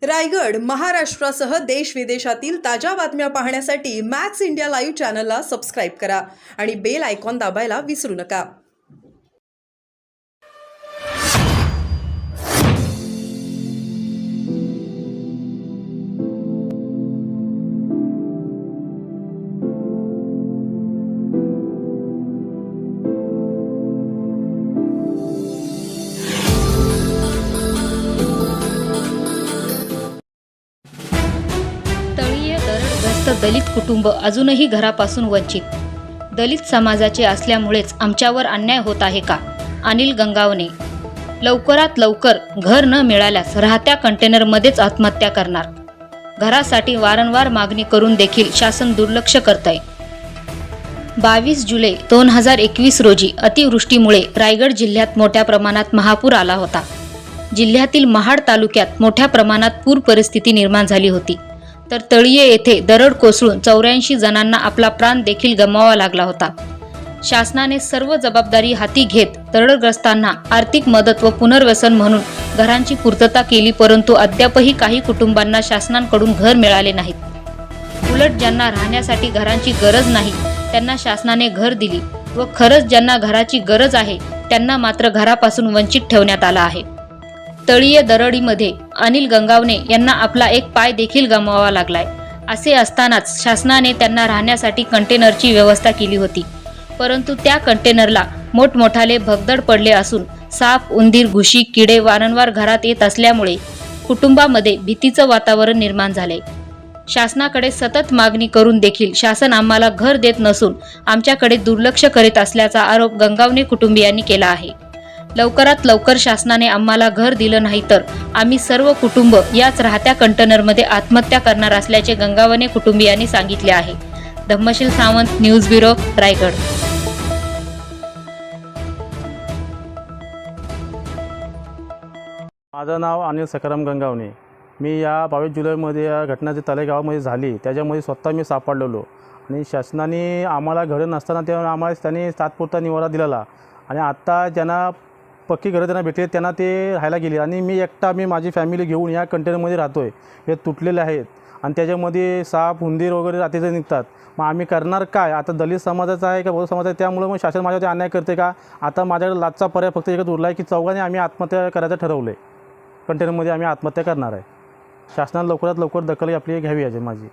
रायगड, महाराष्ट्रासह देश विदेशातील ताज्या बातम्या पाहण्यासाठी मॅक्स इंडिया लाईव्ह चॅनलला सबस्क्राईब करा आणि बेल आयकॉन दाबायला विसरू नका. तळीय दरडग्रस्त दलित कुटुंब अजूनही घरापासून वंचित. दलित समाजाचे असल्यामुळेच आमच्यावर अन्याय होत आहे का? अनिल गंगावणे. लवकरात लवकर घर न मिळाल्यास राहत्या कंटेनरमध्येच आत्महत्या करणार. घरासाठी वारंवार मागणी करून देखील शासन दुर्लक्ष करतंय. 22 जुलै 2021 रोजी अतिवृष्टीमुळे रायगड जिल्ह्यात मोठ्या प्रमाणात महापूर आला होता. जिल्ह्यातील महाड तालुक्यात मोठ्या प्रमाणात पूर परिस्थिती निर्माण झाली होती. तर तळीये येथे दरड कोसळून 84 जणांना आपला प्राण देखील गमवावा लागला होता. शासनाने सर्व जबाबदारी हाती घेत दरडग्रस्तांना आर्थिक मदत व पुनर्वसन म्हणून घरांची पूर्तता केली, परंतु अद्यापही काही कुटुंबांना शासनाकडून घर मिळाले नाहीत. उलट ज्यांना राहण्यासाठी घरांची गरज नाही त्यांना शासनाने घर दिली व खरंच ज्यांना घराची गरज आहे त्यांना मात्र घरापासून वंचित ठेवण्यात आला आहे. तळीय दरडीमध्ये अनिल गंगावणे यांना आपला एक पाय देखील गमवावा लागलाय. असे असतानाच शासनाने त्यांना राहण्यासाठी कंटेनरची व्यवस्था केली होती, परंतु त्या कंटेनरला मोठमोठाले भगदड पडले असून साप, उंदीर, घुशी, किडे वारंवार घरात येत असल्यामुळे कुटुंबामध्ये भीतीचं वातावरण निर्माण झाले. शासनाकडे सतत मागणी करून देखील शासन आम्हाला घर देत नसून आमच्याकडे दुर्लक्ष करीत असल्याचा आरोप गंगावणे कुटुंबियांनी केला आहे. लवकरात लवकर शासनाने आम्हाला घर दिलं नाही तर आम्ही सर्व कुटुंब याच राहत्या कंटेनरमध्ये आत्महत्या करणार असल्याचे गंगावणे कुटुंबियांनी सांगितले आहे. Dhammasheel Sawant, news bureau, Raigad. माझं नाव अनिल सखाराम गंगावणे. मी या 22 जुलैमध्ये या घटना जी तळेगावामध्ये झाली त्याच्यामध्ये स्वतः मी सापडलेलो आणि शासनाने आम्हाला घरं नसताना तेव्हा आम्हाला त्यांनी तात्पुरता निवारा दिलेला आणि आत्ता ज्यांना पक्की घरं त्यांना भेटली त्यांना ते राहायला गेले आणि मी माझी फॅमिली घेऊन या कंटेनरमध्ये राहतो आहे. हे तुटलेले आहेत आणि त्याच्यामध्ये साप, उंदीर वगैरे रात्रीचे निघतात. मग आम्ही करणार काय? आता दलित समाजाचा आहे का बौद्ध समाजाचा आहे, त्यामुळे मग शासन माझ्यावरती अन्याय करते का? आता माझ्याकडे लाचचा पर्याय फक्त एकच उरला आहे की चौघांनी आम्ही आत्महत्या करायचं ठरवलं आहे. कंटेनरमध्ये आम्ही आत्महत्या करणार आहे. शासनाने लवकरात लवकर दखल आपली घ्यावी आहे माझी.